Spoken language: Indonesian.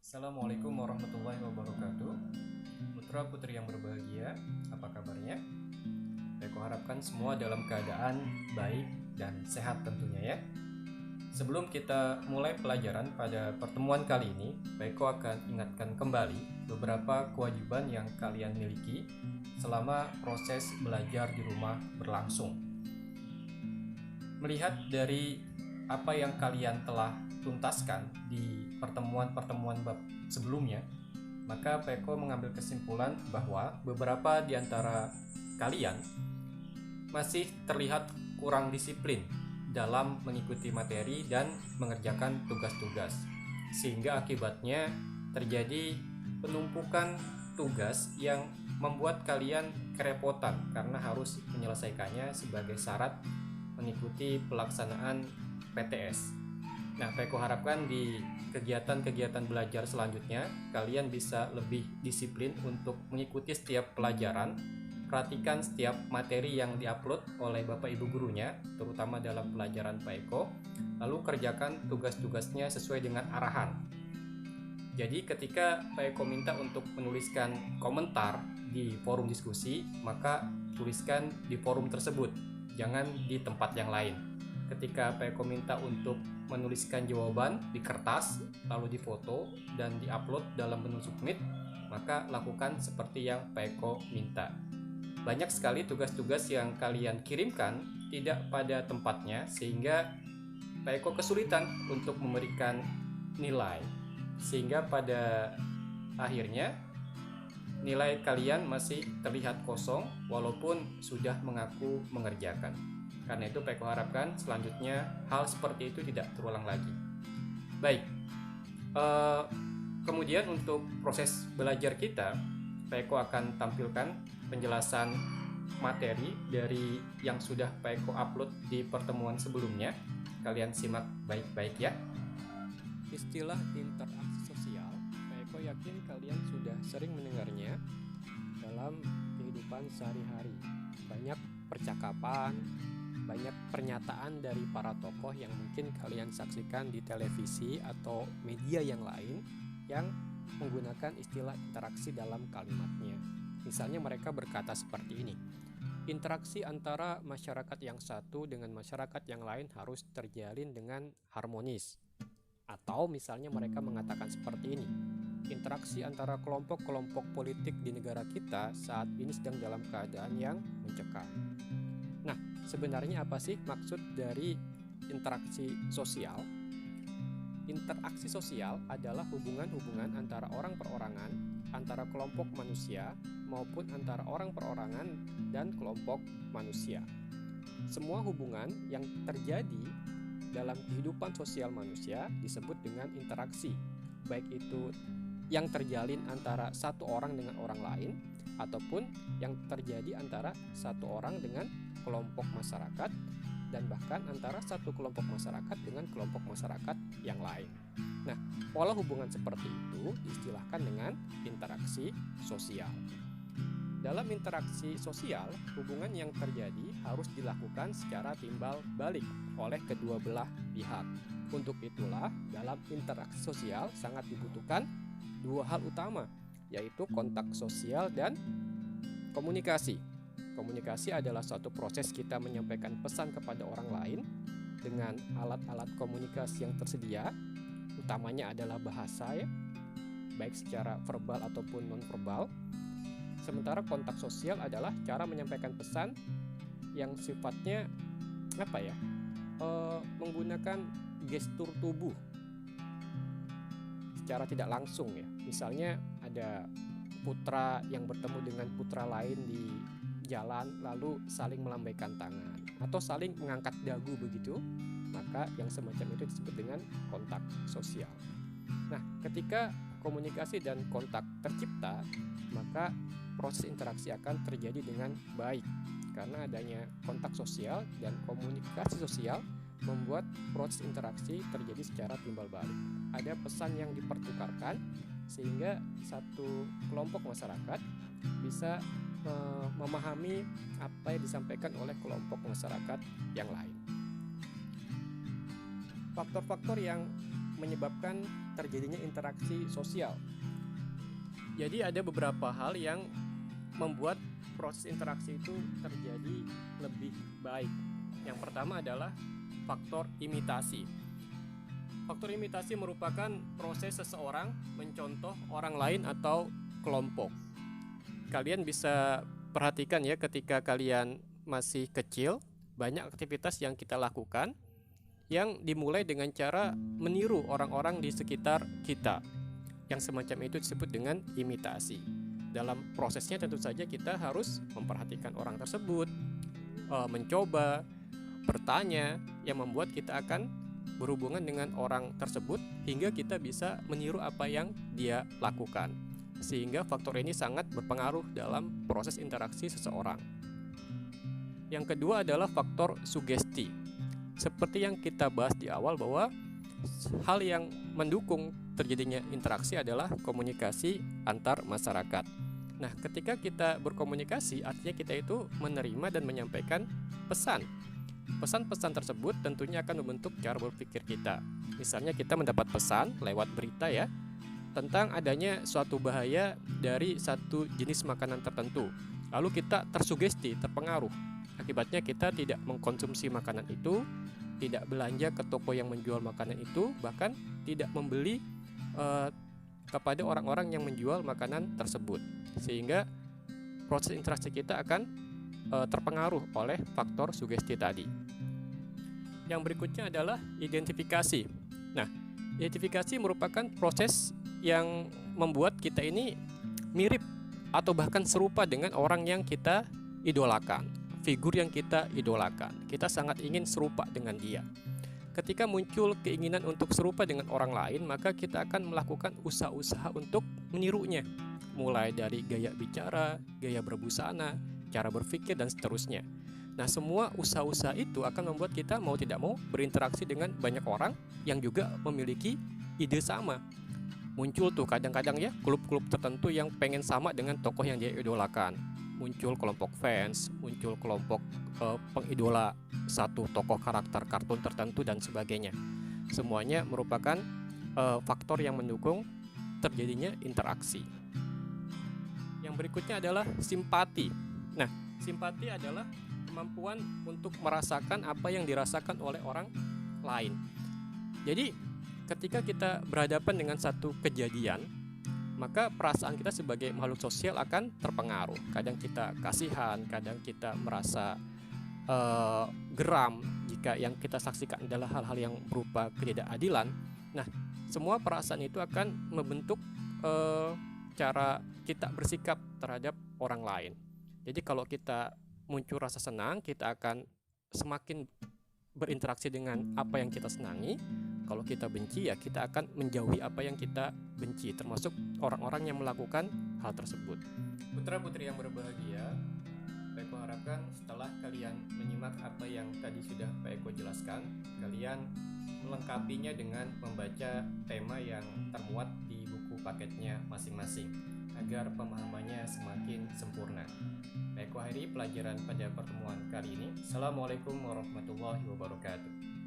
Assalamualaikum warahmatullahi wabarakatuh. Putra putri yang berbahagia, apa kabarnya? Saya harapkan semua dalam keadaan baik dan sehat tentunya ya. Sebelum kita mulai pelajaran pada pertemuan kali ini, Baiko akan ingatkan kembali beberapa kewajiban yang kalian miliki selama proses belajar di rumah berlangsung. Melihat dari apa yang kalian telah tuntaskan di pertemuan-pertemuan bab sebelumnya, maka Peko mengambil kesimpulan bahwa beberapa di antara kalian masih terlihat kurang disiplin dalam mengikuti materi dan mengerjakan tugas-tugas, sehingga akibatnya terjadi penumpukan tugas yang membuat kalian kerepotan karena harus menyelesaikannya sebagai syarat mengikuti pelaksanaan PTS. Nah, Peko harapkan di kegiatan-kegiatan belajar selanjutnya kalian bisa lebih disiplin untuk mengikuti setiap pelajaran, perhatikan setiap materi yang diupload oleh Bapak Ibu gurunya, terutama dalam pelajaran Peko, lalu kerjakan tugas-tugasnya sesuai dengan arahan. Jadi ketika Peko minta untuk menuliskan komentar di forum diskusi, maka tuliskan di forum tersebut, jangan di tempat yang lain. Ketika Peko minta untuk menuliskan jawaban di kertas, lalu difoto dan diupload dalam menu submit, maka lakukan seperti yang Peko minta. Banyak sekali tugas-tugas yang kalian kirimkan tidak pada tempatnya, sehingga Peko kesulitan untuk memberikan nilai, sehingga pada akhirnya nilai kalian masih terlihat kosong walaupun sudah mengaku mengerjakan. Karena itu Peko harapkan selanjutnya hal seperti itu tidak terulang lagi. Baik, kemudian untuk proses belajar kita, Peko akan tampilkan penjelasan materi dari yang sudah Peko upload di pertemuan sebelumnya. Kalian simak baik-baik ya. Istilah interaksi sosial, Peko yakin kalian sudah sering mendengarnya dalam kehidupan sehari-hari. Banyak percakapan, banyak pernyataan dari para tokoh yang mungkin kalian saksikan di televisi atau media yang lain yang menggunakan istilah interaksi dalam kalimatnya. Misalnya mereka berkata seperti ini: interaksi antara masyarakat yang satu dengan masyarakat yang lain harus terjalin dengan harmonis. Atau misalnya mereka mengatakan seperti ini: interaksi antara kelompok-kelompok politik di negara kita saat ini sedang dalam keadaan yang mencekam. Nah, sebenarnya apa sih maksud dari interaksi sosial? Interaksi sosial adalah hubungan-hubungan antara orang perorangan, antara kelompok manusia, maupun antara orang perorangan dan kelompok manusia. Semua hubungan yang terjadi dalam kehidupan sosial manusia disebut dengan interaksi, baik itu yang terjalin antara satu orang dengan orang lain, ataupun yang terjadi antara satu orang dengan kelompok masyarakat, dan bahkan antara satu kelompok masyarakat dengan kelompok masyarakat yang lain. Nah, pola hubungan seperti itu diistilahkan dengan interaksi sosial. Dalam interaksi sosial, hubungan yang terjadi harus dilakukan secara timbal balik oleh kedua belah pihak. Untuk itulah, dalam interaksi sosial sangat dibutuhkan dua hal utama, yaitu kontak sosial dan komunikasi. Komunikasi adalah suatu proses kita menyampaikan pesan kepada orang lain dengan alat-alat komunikasi yang tersedia, utamanya adalah bahasa ya, baik secara verbal ataupun non-verbal. Sementara kontak sosial adalah cara menyampaikan pesan yang sifatnya menggunakan gestur tubuh secara tidak langsung ya. Misalnya ada putra yang bertemu dengan putra lain di jalan lalu saling melambaikan tangan atau saling mengangkat dagu begitu, maka yang semacam itu disebut dengan kontak sosial. Nah, ketika komunikasi dan kontak tercipta, maka proses interaksi akan terjadi dengan baik karena adanya kontak sosial dan komunikasi sosial membuat proses interaksi terjadi secara timbal balik. Ada pesan yang dipertukarkan sehingga satu kelompok masyarakat bisa memahami apa yang disampaikan oleh kelompok masyarakat yang lain. Faktor-faktor yang menyebabkan terjadinya interaksi sosial. Jadi ada beberapa hal yang membuat proses interaksi itu terjadi lebih baik. Yang pertama adalah faktor imitasi. Faktor imitasi merupakan proses seseorang mencontoh orang lain atau kelompok. Kalian bisa perhatikan ya, ketika kalian masih kecil, banyak aktivitas yang kita lakukan yang dimulai dengan cara meniru orang-orang di sekitar kita. Yang semacam itu disebut dengan imitasi. Dalam prosesnya tentu saja kita harus memperhatikan orang tersebut, mencoba, bertanya, yang membuat kita akan berhubungan dengan orang tersebut hingga kita bisa meniru apa yang dia lakukan. Sehingga faktor ini sangat berpengaruh dalam proses interaksi seseorang. Yang kedua adalah faktor sugesti. Seperti yang kita bahas di awal, bahwa hal yang mendukung terjadinya interaksi adalah komunikasi antar masyarakat. Nah, ketika kita berkomunikasi, artinya kita itu menerima dan menyampaikan pesan. Pesan-pesan tersebut tentunya akan membentuk cara berpikir kita. Misalnya kita mendapat pesan lewat berita ya, tentang adanya suatu bahaya dari satu jenis makanan tertentu. Lalu kita tersugesti, terpengaruh. Akibatnya kita tidak mengkonsumsi makanan itu, tidak belanja ke toko yang menjual makanan itu, bahkan tidak membeli kepada orang-orang yang menjual makanan tersebut. Sehingga proses interaksi kita akan terpengaruh oleh faktor sugesti tadi. Yang berikutnya adalah identifikasi. Nah, identifikasi merupakan proses yang membuat kita ini mirip atau bahkan serupa dengan orang yang kita idolakan, figur yang kita idolakan. Kita sangat ingin serupa dengan dia. Ketika muncul keinginan untuk serupa dengan orang lain, maka kita akan melakukan usaha-usaha untuk menirunya, mulai dari gaya bicara, gaya berbusana, cara berpikir, dan seterusnya. Nah, semua usaha-usaha itu akan membuat kita mau tidak mau berinteraksi dengan banyak orang yang juga memiliki ide sama. Muncul tuh kadang-kadang ya klub-klub tertentu yang pengen sama dengan tokoh yang dia idolakan. Muncul kelompok fans, muncul kelompok pengidola satu tokoh karakter kartun tertentu dan sebagainya. Semuanya merupakan faktor yang mendukung terjadinya interaksi. Yang berikutnya adalah simpati. Nah, simpati adalah kemampuan untuk merasakan apa yang dirasakan oleh orang lain. Jadi, ketika kita berhadapan dengan satu kejadian, maka perasaan kita sebagai makhluk sosial akan terpengaruh. Kadang kita kasihan, kadang kita merasa geram jika yang kita saksikan adalah hal-hal yang berupa ketidakadilan. Nah, semua perasaan itu akan membentuk cara kita bersikap terhadap orang lain. Jadi kalau kita muncul rasa senang, kita akan semakin berinteraksi dengan apa yang kita senangi. Kalau kita benci, ya kita akan menjauhi apa yang kita benci, termasuk orang-orang yang melakukan hal tersebut. Putra-putri yang berbahagia, Pak Eko harapkan setelah kalian menyimak apa yang tadi sudah Pak Eko jelaskan, kalian melengkapinya dengan membaca tema yang termuat di buku paketnya masing-masing, agar pemahamannya semakin sempurna. Pak Eko akhiri pelajaran pada pertemuan kali ini. Assalamualaikum warahmatullahi wabarakatuh.